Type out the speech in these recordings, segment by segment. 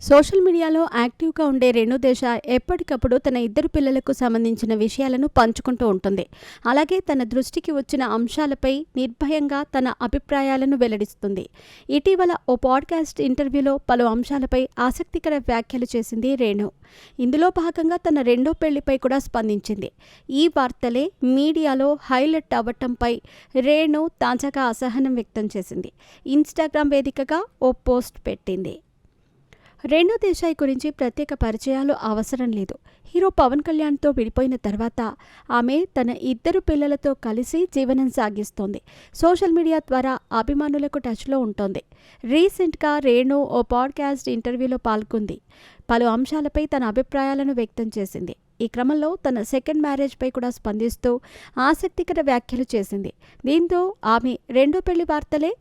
Social మీడియాలో యాక్టివ్గా ఉండే రేణుదేశాయ్ ఎప్పటికప్పుడు తన ఇద్దరు పిల్లలకు సంబంధించిన విషయాలను పంచుకుంటూ ఉంటుంది. అలాగే తన దృష్టికి వచ్చిన అంశాలపై నిర్భయంగా తన అభిప్రాయాలను వెల్లడిస్తుంది. ఇటీవల ఓ పాడ్కాస్ట్ ఇంటర్వ్యూలో పలు అంశాలపై ఆసక్తికర వ్యాఖ్యలు చేసింది రేణు. ఇందులో భాగంగా తన రెండో పెళ్లిపై కూడా స్పందించింది. ఈ వార్తలే మీడియాలో హైలైట్ అవ్వటంపై రేణు తాజాగా అసహనం వ్యక్తం చేసింది. ఇన్స్టాగ్రామ్ వేదికగా ఓ పోస్ట్ పెట్టింది. రేణుదేశాయ్ గురించి ప్రత్యేక పరిచయాలు అవసరం లేదు. హీరో పవన్ కళ్యాణ్తో విడిపోయిన తర్వాత ఆమె తన ఇద్దరు పిల్లలతో కలిసి జీవనం సాగిస్తోంది. సోషల్ మీడియా ద్వారా అభిమానులకు టచ్లో ఉంటోంది. రీసెంట్గా రేణు ఓ పాడ్కాస్ట్ ఇంటర్వ్యూలో పాల్గొంది. పలు అంశాలపై తన అభిప్రాయాలను వ్యక్తం చేసింది. ఈ క్రమంలో తన సెకండ్ మ్యారేజ్పై కూడా స్పందిస్తూ ఆసక్తికర వ్యాఖ్యలు చేసింది. దీంతో ఆమె రెండో పెళ్లి వార్తలే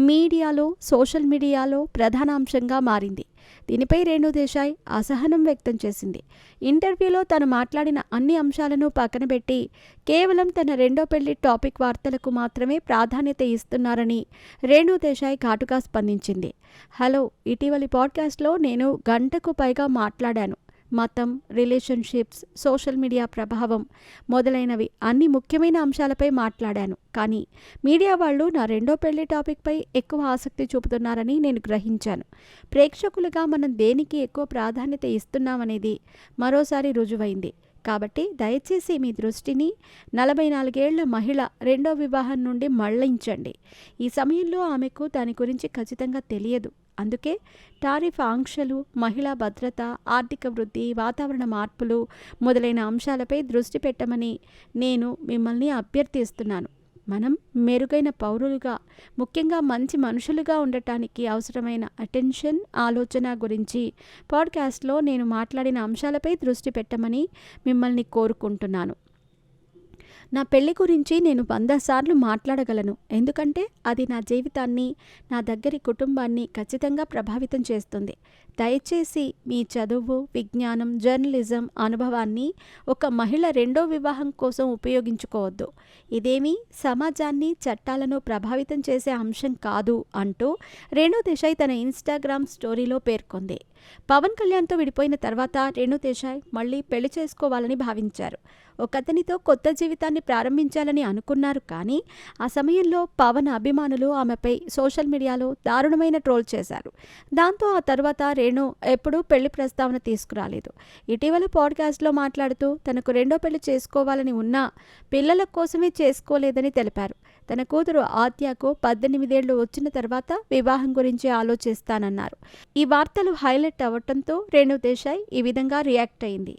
మీడియాలో, సోషల్ మీడియాలో ప్రధాన అంశంగా మారింది. దీనిపై రేణుదేశాయ్ అసహనం వ్యక్తం చేసింది. ఇంటర్వ్యూలో తను మాట్లాడిన అన్ని అంశాలను పక్కనబెట్టి కేవలం తన రెండో పెళ్లి టాపిక్ వార్తలకు మాత్రమే ప్రాధాన్యత ఇస్తున్నారని రేణుదేశాయ్ ఘాటుగా స్పందించింది. హలో, ఇటీవలి పాడ్కాస్ట్లో నేను గంటకు పైగా మాట్లాడాను. మతం, రిలేషన్షిప్స్, సోషల్ మీడియా ప్రభావం మొదలైనవి అన్ని ముఖ్యమైన అంశాలపై మాట్లాడాను. కానీ మీడియా వాళ్ళు నా రెండో పెళ్లి టాపిక్పై ఎక్కువ ఆసక్తి చూపుతున్నారని నేను గ్రహించాను. ప్రేక్షకులుగా మనం దేనికి ఎక్కువ ప్రాధాన్యత ఇస్తున్నామనేది మరోసారి రుజువైంది. కాబట్టి దయచేసి మీ దృష్టిని 44 ఏళ్ల మహిళ రెండో వివాహం నుండి మళ్లించండి. ఈ సమయంలో ఆమెకు దాని గురించి ఖచ్చితంగా తెలియదు. అందుకే టారిఫ్ ఆంక్షలు, మహిళా భద్రత, ఆర్థిక వృద్ధి, వాతావరణ మార్పులు మొదలైన అంశాలపై దృష్టి పెట్టమని నేను మిమ్మల్ని అభ్యర్థిస్తున్నాను. మనం మెరుగైన పౌరులుగా, ముఖ్యంగా మంచి మనుషులుగా ఉండటానికి అవసరమైన అటెన్షన్, ఆలోచన గురించి పాడ్కాస్ట్లో నేను మాట్లాడిన అంశాలపై దృష్టి పెట్టమని మిమ్మల్ని కోరుకుంటున్నాను. నా పెళ్లి గురించి నేను 100 సార్లు మాట్లాడగలను. ఎందుకంటే అది నా జీవితాన్ని, నా దగ్గరి కుటుంబాన్ని ఖచ్చితంగా ప్రభావితం చేస్తుంది. దయచేసి మీ చదువు, విజ్ఞానం, జర్నలిజం అనుభవాన్ని ఒక మహిళ రెండో వివాహం కోసం ఉపయోగించుకోవద్దు. ఇదేమీ సమాజాన్ని, చట్టాలను ప్రభావితం చేసే అంశం కాదు అంటూ రేణుదేశాయ్ తన ఇన్స్టాగ్రామ్ స్టోరీలో పేర్కొంది. పవన్ కళ్యాణ్తో విడిపోయిన తర్వాత రేణుదేశాయ్ మళ్లీ పెళ్లి చేసుకోవాలని భావించారు. ఒకతనితో కొత్త జీవితాన్ని ప్రారంభించాలని అనుకున్నారు. కానీ ఆ సమయంలో పవన్ అభిమానులు ఆమెపై సోషల్ మీడియాలో దారుణమైన ట్రోల్ చేశారు. దాంతో ఆ తర్వాత రేణు ఎప్పుడూ పెళ్లి ప్రస్తావన తీసుకురాలేదు. ఇటీవల పాడ్కాస్ట్లో మాట్లాడుతూ తనకు రెండో పెళ్లి చేసుకోవాలని ఉన్నా పిల్లల కోసమే చేసుకోలేదని తెలిపారు. తన కూతురు ఆద్యకు 18 ఏళ్లు వచ్చిన తర్వాత వివాహం గురించి ఆలోచిస్తానన్నారు. ఈ వార్తలు హైలైట్ అవ్వడంతో రేణుదేశాయ్ ఈ విధంగా రియాక్ట్ అయింది.